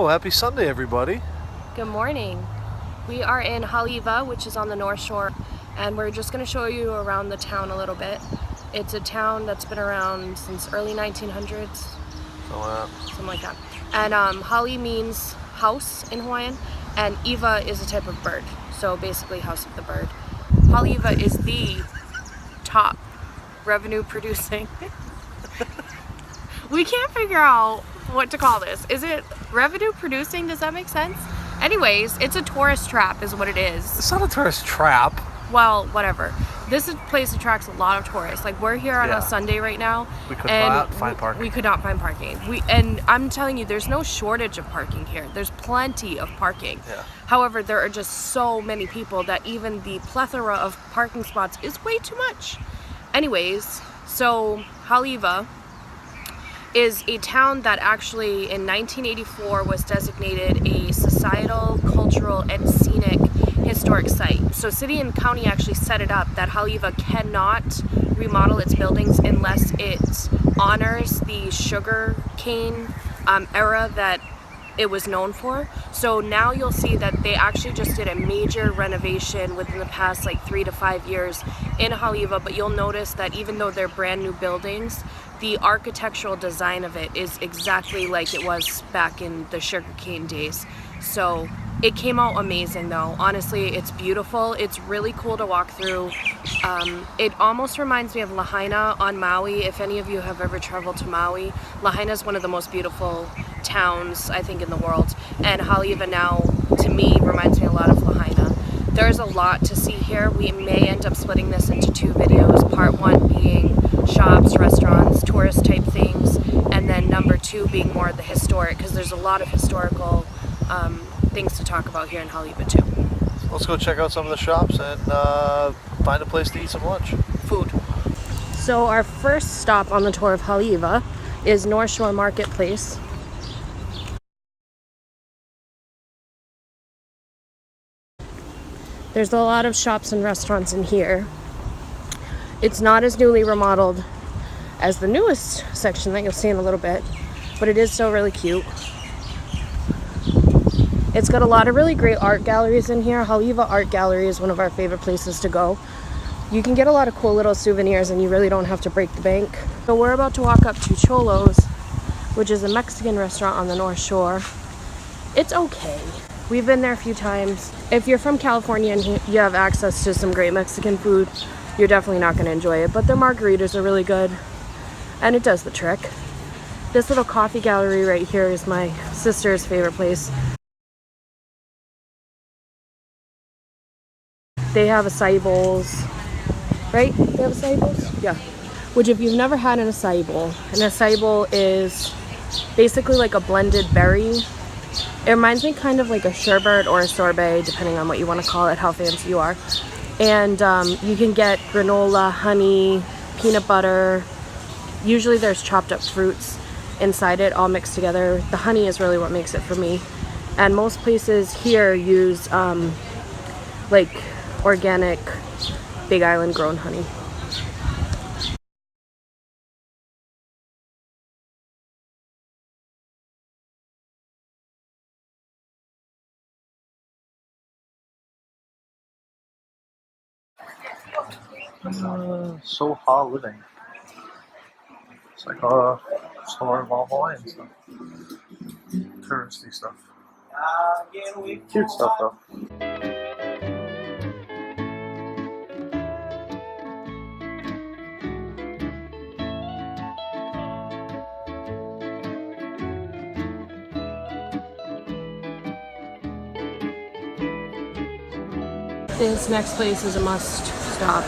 happy Sunday, everybody. Good morning. We are in Hale'iwa, which is on the North Shore, and we're just going to show you around the town a little bit. It's a town that's been around since early 1900s, something like that. And Hale means house in Hawaiian, and Iwa is a type of bird, so basically house of the bird. Hale'iwa is the top revenue producing. We can't figure out what to call this. Is it revenue producing? Does that make sense? Anyways, it's a tourist trap is what it is. It's not a tourist trap. Well, whatever. This place attracts a lot of tourists. Like, we're here on a Sunday right now. We could not find parking. We could not find parking. And I'm telling you, there's no shortage of parking here. There's plenty of parking. Yeah. However, there are just so many people that even the plethora of parking spots is way too much. Anyways, so Hale'iwa is a town that actually in 1984 was designated a societal, cultural, and scenic historic site. So city and county actually set it up that Hale'iwa cannot remodel its buildings unless it honors the sugar cane era that it was known for. So now you'll see that they actually just did a major renovation within the past like 3 to 5 years in Hale'iwa, but you'll notice that even though they're brand new buildings, the architectural design of it is exactly like it was back in the sugarcane days. So it came out amazing though. Honestly, it's beautiful. It's really cool to walk through. It almost reminds me of Lahaina on Maui. If any of you have ever traveled to Maui, Lahaina is one of the most beautiful towns, I think, in the world. And Hale'iwa now, to me, reminds me a lot of Lahaina. There's a lot to see here. We may end up splitting this into 2 videos. Part 1 being shops, restaurants, tourist type things, and then number 2 being more of the historic, because there's a lot of historical things to talk about here in Hale'iwa too. Let's go check out some of the shops and find a place to eat some lunch. Food. So our first stop on the tour of Hale'iwa is North Shore Marketplace. There's a lot of shops and restaurants in here. It's not as newly remodeled as the newest section that you'll see in a little bit, but it is still really cute. It's got a lot of really great art galleries in here. Hale'iwa Art Gallery is one of our favorite places to go. You can get a lot of cool little souvenirs and you really don't have to break the bank. So we're about to walk up to Cholo's, which is a Mexican restaurant on the North Shore. It's okay. We've been there a few times. If you're from California and you have access to some great Mexican food, you're definitely not going to enjoy it. But their margaritas are really good and it does the trick. This little coffee gallery right here is my sister's favorite place. They have acai bowls, right? They have acai bowls? Yeah. Which, if you've never had an acai bowl is basically like a blended berry. It reminds me kind of like a sherbet or a sorbet, depending on what you want to call it, how fancy you are. And you can get granola, honey, peanut butter. Usually there's chopped up fruits inside it, all mixed together. The honey is really what makes it for me. And most places here use like organic Big Island grown honey. Soha Living. It's like a store of all Hawaiian stuff. Touristy stuff. Cute stuff though. This next place is a must stop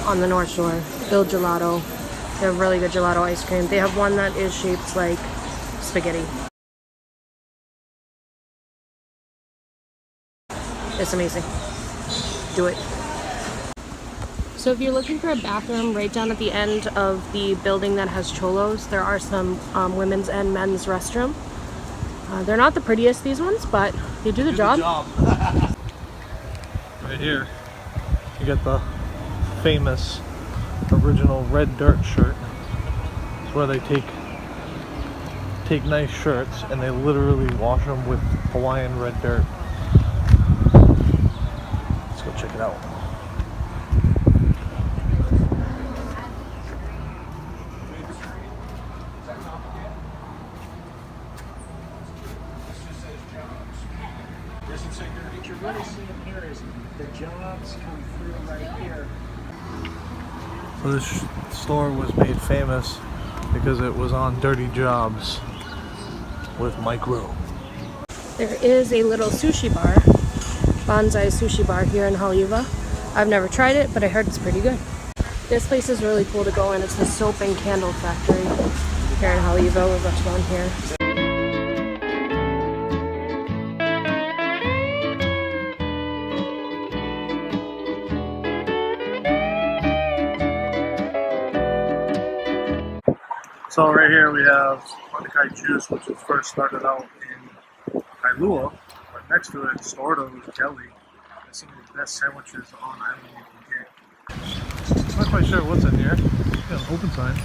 on the North Shore. Bill Gelato. They have really good gelato ice cream. They have one that is shaped like spaghetti. It's amazing. Do it. So if you're looking for a bathroom right down at the end of the building that has Cholo's, there are some women's and men's restroom. They're not the prettiest, these ones, but they do the job. Right here, you get the famous original red dirt shirt. It's where they take take nice shirts and they literally wash them with Hawaiian red dirt. Let's go check it out. What you're going to see in here is the jobs come through right here. So this store was made famous because it was on Dirty Jobs with Mike Rowe. There is a little sushi bar, Bonsai Sushi Bar here in Hale'iwa. I've never tried it, but I heard it's pretty good. This place is really cool to go in. It's the Soap and Candle Factory here in Hale'iwa. We're about to go in here. So right here we have Hale'iwa juice, which was first started out in Hale'iwa, but next to it, Stordo's Deli. It's some of the best sandwiches on island you can get. I'm not quite sure what's in here. Got an open sign.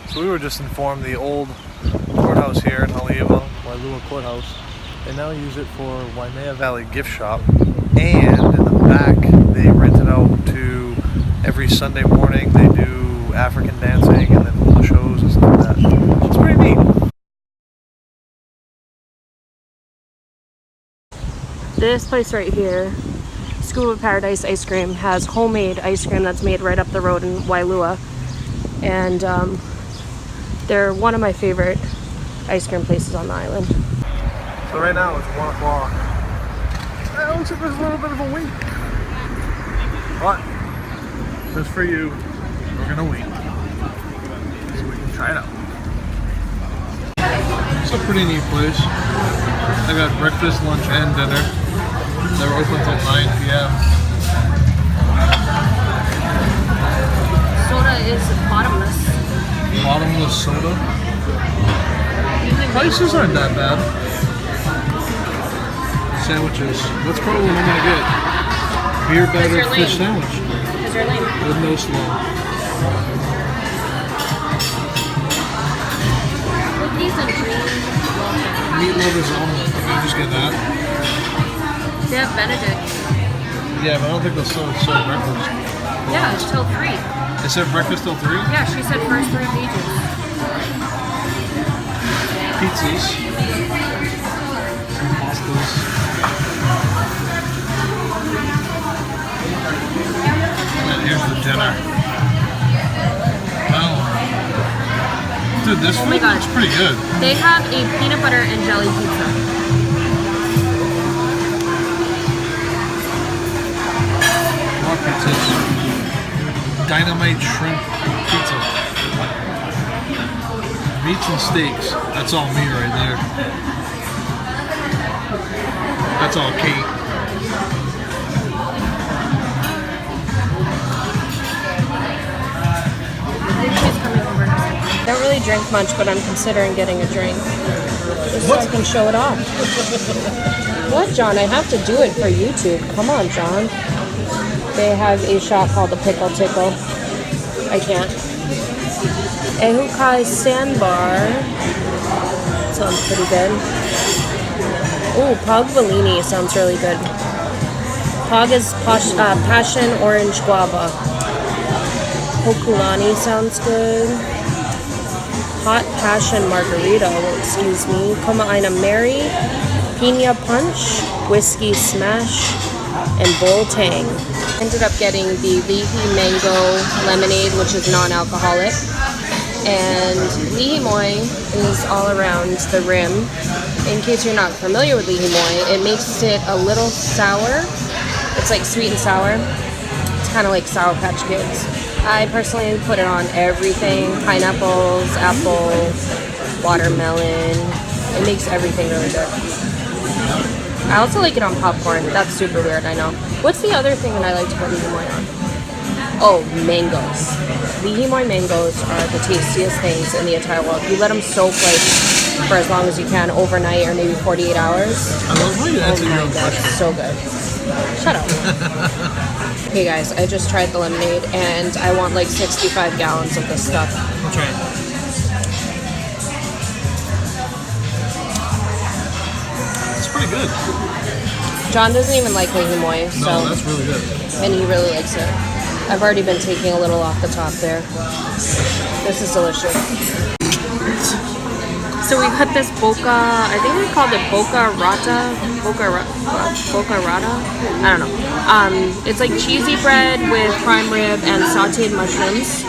So we were just informed the old courthouse here in Hale'iwa, Waialua Courthouse, they now use it for Waimea Valley Gift Shop, and in the back they rent it out to every Sunday morning. They do African dancing and then hula shows and stuff like that. It's pretty neat. This place right here, Scuba Paradise Ice Cream, has homemade ice cream that's made right up the road in Waialua. And they're one of my favorite ice cream places on the island. So right now it's 1 o'clock. It looks like there's a little bit of a wait. But just for you, we're gonna wait so we can try it out. It's a pretty neat place. I got breakfast, lunch, and dinner. They're open until 9 p.m. Soda is bottomless. Bottomless soda. Prices aren't that bad. Sandwiches. That's probably what I'm gonna get. Beer battered fish sandwich. Because you're lame. With no slaw. Cookies and cream. Meat lovers omelet. Can I just get that? They have Benedict. Yeah, but I don't think they'll serve breakfast. Yeah, it's till 3. They serve breakfast till 3? Yeah, she said first 3 pages. Pizzas. Some pastas. And here's the dinner. Wow. Dude, this Oh my food God. looks pretty good. They have a peanut butter and jelly pizza. More pizzas. Dynamite shrimp pizza. Meats and steaks. That's all me right there. That's all Kate. I don't really drink much, but I'm considering getting a drink. Just so I can show it off. What, John? I have to do it for YouTube. Come on, John. They have a shop called the Pickle Tickle. I can't. Ehukai Sandbar. Sounds pretty good. Ooh, Pog Bellini sounds really good. Pog is passion orange guava. Hokulani sounds good. Hot passion margarita, excuse me. Koma'aina Mary, Pina Punch, Whiskey Smash, and Bull Tang. Ended up getting the Lihi Mango Lemonade, which is non-alcoholic. And Lihi Moi is all around the rim. In case you're not familiar with Lihi Moi, it makes it a little sour. It's like sweet and sour. It's kind of like Sour Patch Kids. I personally put it on everything. Pineapples, apples, watermelon. It makes everything really good. I also like it on popcorn. That's super weird, I know. What's the other thing that I like to put Lihi Moi on? Oh, mangoes. Lihi Moi mangoes are the tastiest things in the entire world. You let them soak like for as long as you can, overnight or maybe 48 hours. I love how you answer your own God, question. so good. Shut up. Hey guys, I just tried the lemonade and I want like 65 gallons of this stuff. I'll try it. It's pretty good. John doesn't even like Hale'iwa, so No, that's really good. and he really likes it. I've already been taking a little off the top there. This is delicious. So we got this boca, I think we called it boca rata. I don't know. It's like cheesy bread with prime rib and sauteed mushrooms.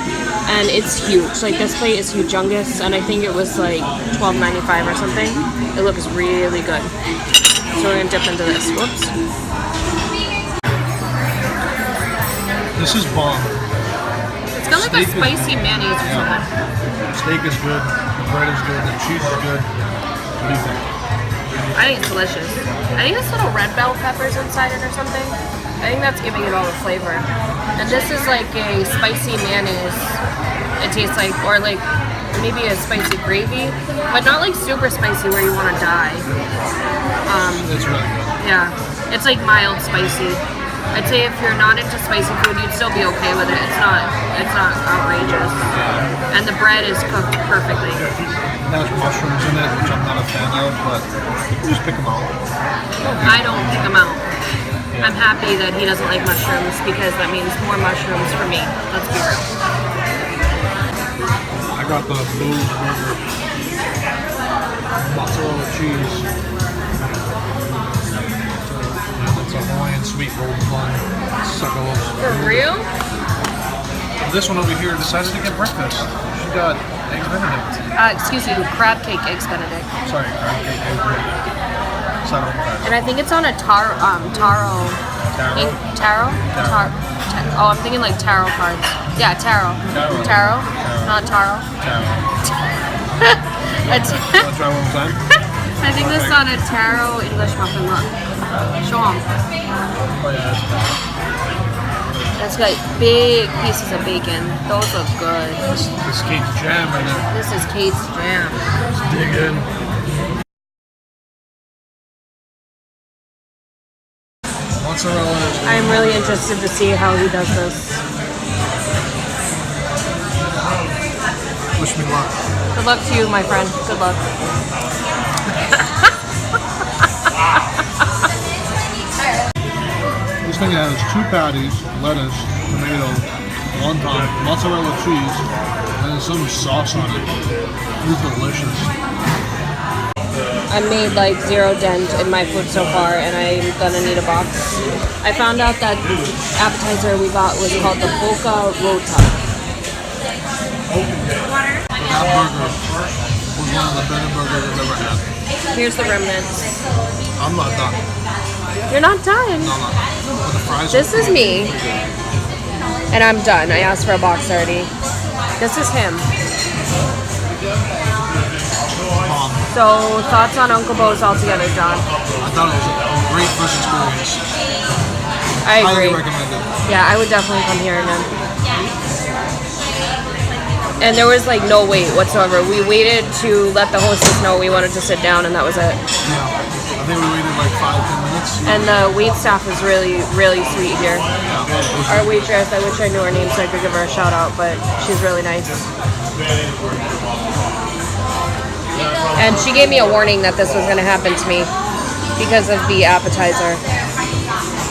And it's huge. Like this plate is humongous, and I think it was like $12.95 or something. It looks really good. So we're gonna dip into this. Whoops. This is bomb. It's got like a Steak is- spicy mayonnaise or something. Steak is good. The bread is good. The cheese is good. What do you think? I think it's delicious. I think it's little red bell peppers inside it or something. I think that's giving it all the flavor. And this is like a spicy mayonnaise. It tastes like, or like maybe a spicy gravy, but not like super spicy where you want to die. It's really good. Yeah, it's like mild spicy. I'd say if you're not into spicy food, you'd still be okay with it. It's not outrageous. And the bread is cooked perfectly. It has mushrooms in it, which I'm not a fan of, but you can just pick them out. I don't pick them out. I'm happy that he doesn't like mushrooms because that means more mushrooms for me. Let's be real. I got the blue burger, mozzarella cheese. It's a Hawaiian sweet roll bun. Suckalos. For real? This one over here decided to get breakfast. She got eggs Benedict. Excuse me, crab cake eggs Benedict. Sorry, crab cake eggs Benedict. Side of the And I think it's on a taro. Taro? Oh, I'm thinking like tarot cards. Yeah, tarot. Taro. Tarot, not taro. Taro. It's- Wanna try one more time? I think this is on a taro English muffin. Look, show 'em. Oh yeah, It's got big pieces of bacon. Those look good. this Kate's jam right there. This is Kate's jam. Let's dig in. Mozzarella is I'm really interested to see how he does this. wish me luck. Good luck to you, my friend. Good luck. This thing has 2 patties, lettuce, tomato, wonton, mozzarella cheese, and then some sauce on it. It's delicious. I made like 0 dent in my food so far, and I'm gonna need a box. I found out that appetizer we got was called the Boca Rota. That burger was one of the better burgers I've ever had. Here's the remnants. I'm not done. You're not done. No, no. But the fries This are is me, and I'm done. I asked for a box already. This is him. bomb. So, thoughts on Uncle Bo's altogether, John? I thought it was a great first experience. I Highly agree. recommend it. Yeah, I would definitely come here again. And there was like no wait whatsoever. We waited to let the hostess know we wanted to sit down, and that was it. Yeah. I think we waited like 5-10 minutes. And the wait staff is really, really sweet here. Yeah. Our waitress, I wish I knew her name so I could give her a shout out, but she's really nice. And she gave me a warning that this was going to happen to me because of the appetizer.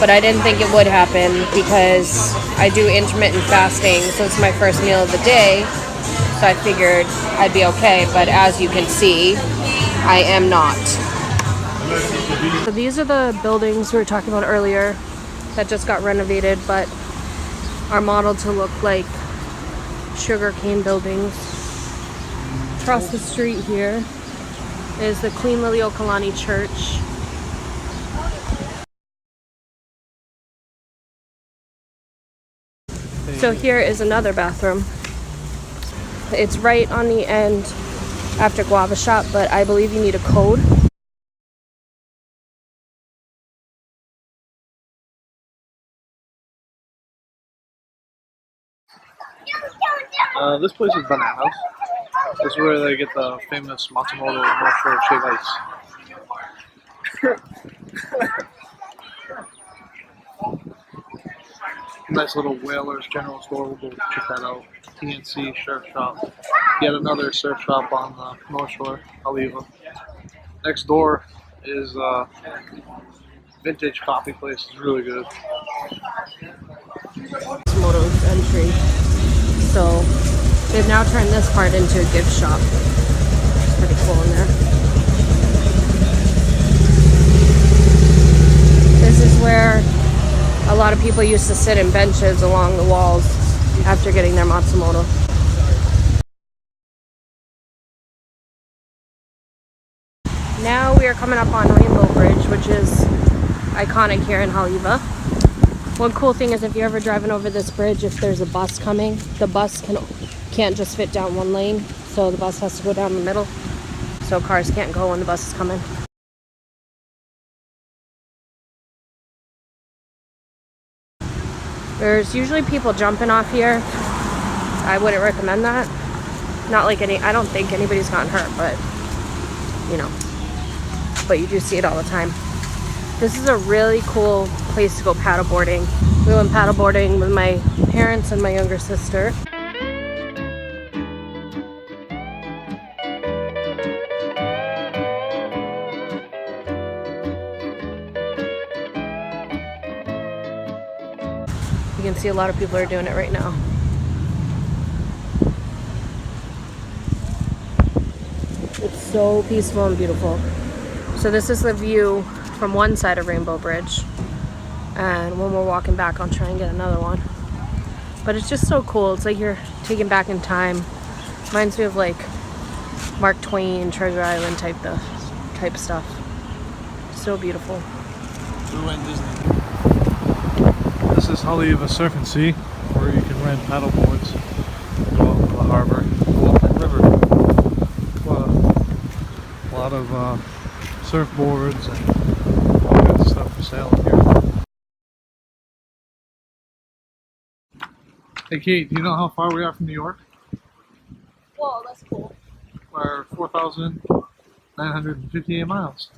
But I didn't think it would happen because I do intermittent fasting, so it's my first meal of the day. So I figured I'd be okay, but as you can see, I am not. So these are the buildings we were talking about earlier that just got renovated, but are modeled to look like sugarcane buildings. Across the street here is the Queen Liliuokalani Church. So here is another bathroom. It's right on the end after Guava Shop, but I believe you need a code. This place is bananas. This is where they get the famous Matsumoto North Shore Shave Ice. Nice little Whalers general store. We'll go check that out. TNC, Sheriff Shop. Yet another surf shop on the North Shore, Hale'iwa. Next door is vintage coffee place. It's really good. Moto's entry. So they've now turned this part into a gift shop. It's pretty cool in there. This is where a lot of people used to sit in benches along the walls after getting their Matsumoto. Now we are coming up on Rainbow Bridge, which is iconic here in Hale'iwa. One cool thing is if you're ever driving over this bridge, if there's a bus coming, the bus can't just fit down one lane, so the bus has to go down the middle, so cars can't go when the bus is coming. There's usually people jumping off here. I wouldn't recommend that. Not like I don't think anybody's gotten hurt, but you know, but you do see it all the time. This is a really cool place to go paddleboarding. We went paddleboarding with my parents and my younger sister. You can see a lot of people are doing it right now. It's so peaceful and beautiful. So this is the view from one side of Rainbow Bridge. And when we're walking back, I'll try and get another one. But it's just so cool. It's like you're taken back in time. Reminds me of like Mark Twain, Treasure Island type stuff. So beautiful. We went Disney. This is Hale'iwa Surf and Sea, where you can rent paddle boards, go out to the harbor, go up the river. A lot of surfboards and all kinds of stuff for sale here. Hey Kate, do you know how far we are from New York? Whoa, that's cool. We're 4,958 miles.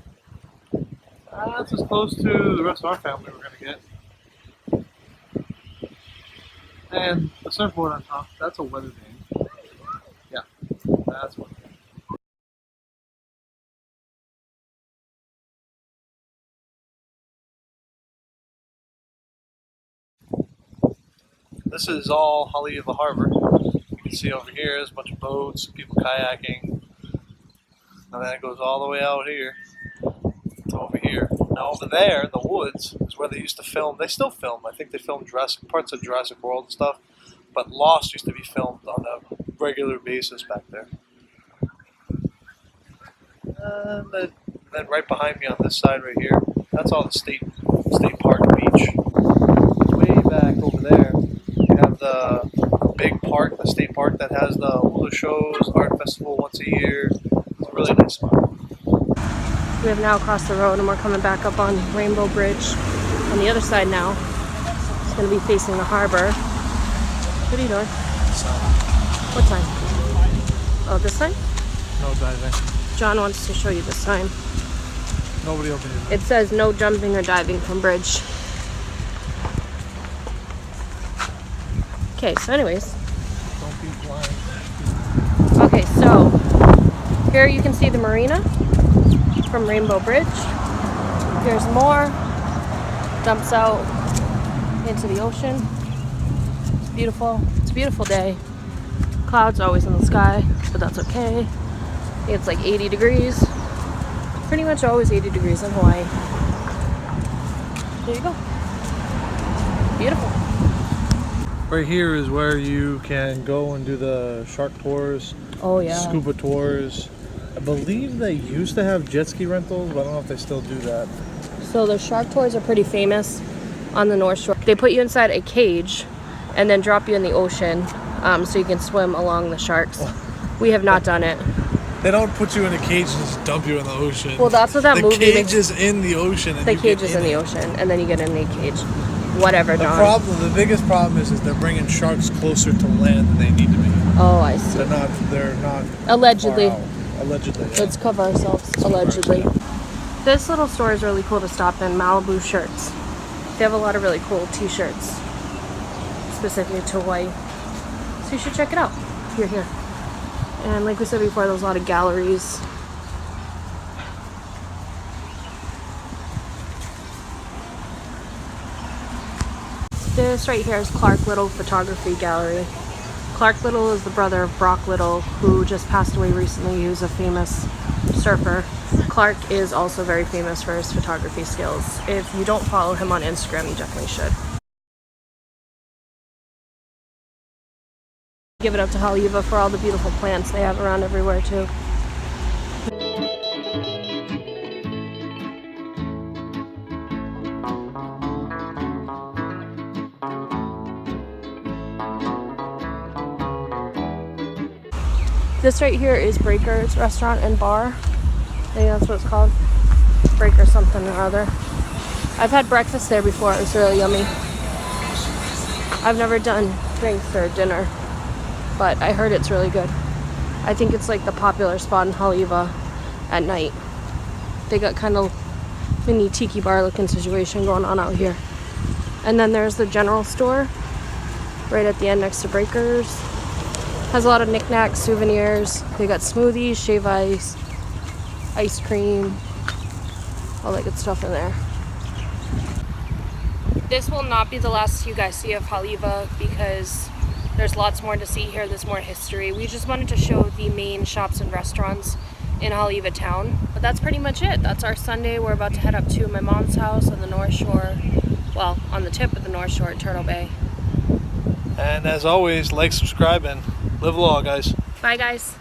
That's as close to the rest of our family we're going to get. And the surfboard on top, that's a weather vane. Yeah, that's what. This is all Hale'iwa Harbor. You can see over here is a bunch of boats, people kayaking. And then it goes all the way out here to over here. Now over there, the woods, is where they used to film. They still film. I think they film parts of Jurassic World and stuff. But Lost used to be filmed on a regular basis back there. Then right behind me on this side right here, that's all the state park beach. Way back over there, you have the big park, the state park that has the hula shows, art festival once a year. It's a really nice spot. We have now crossed the road and we're coming back up on Rainbow Bridge. On the other side now, it's going to be facing the harbor. What are you doing? What sign? Oh, this sign? No diving. John wants to show you this sign. Nobody opened it. It says no jumping or diving from bridge. Okay, so anyways. Don't be blind. Okay, so here you can see the marina from Rainbow Bridge. Here's more. Dumps out into the ocean. It's beautiful. It's a beautiful day. Clouds always in the sky, but that's okay. It's like 80 degrees. Pretty much always 80 degrees in Hawaii. There you go. Beautiful. Right here is where you can go and do the shark tours, Oh yeah. scuba tours. I believe they used to have jet ski rentals, but I don't know if they still do that. So the shark tours are pretty famous on the North Shore. They put you inside a cage and then drop you in the ocean so you can swim along the sharks. We have not done it. They don't put you in a cage and just dump you in the ocean. Well, that's what that movie... The cage is in the ocean. And the cage is in the ocean, and then you get in the cage. Whatever, John. The biggest problem is they're bringing sharks closer to land than they need to be. Oh, I see. They're not. Allegedly. Far out. Allegedly. Yeah. Let's cover ourselves. Allegedly. This little store is really cool to stop in. Malibu shirts. They have a lot of really cool t-shirts specifically to Hawaii. So you should check it out. Here. And like we said before, there's a lot of galleries. This right here is Clark Little Photography Gallery. Clark Little is the brother of Brock Little, who just passed away recently. He was a famous surfer. Clark is also very famous for his photography skills. If you don't follow him on Instagram, you definitely should. Give it up to Hale'iwa for all the beautiful plants they have around everywhere too. This right here is Breaker's Restaurant and Bar. I think that's what it's called. Breaker something or other. I've had breakfast there before. It was really yummy. I've never done drinks or dinner, but I heard it's really good. I think it's like the popular spot in Hale'iwa at night. They got kind of mini tiki bar looking situation going on out here. And then there's the general store right at the end next to Breaker's. Has a lot of knickknacks, souvenirs. They got smoothies, shave ice, ice cream, all that good stuff in there. This will not be the last you guys see of Hale'iwa because there's lots more to see here. There's more history. We just wanted to show the main shops and restaurants in Hale'iwa town. But that's pretty much it. That's our Sunday. We're about to head up to my mom's house on the North Shore. Well, on the tip of the North Shore at Turtle Bay. And as always, like, subscribe, and live law, guys. Bye, guys.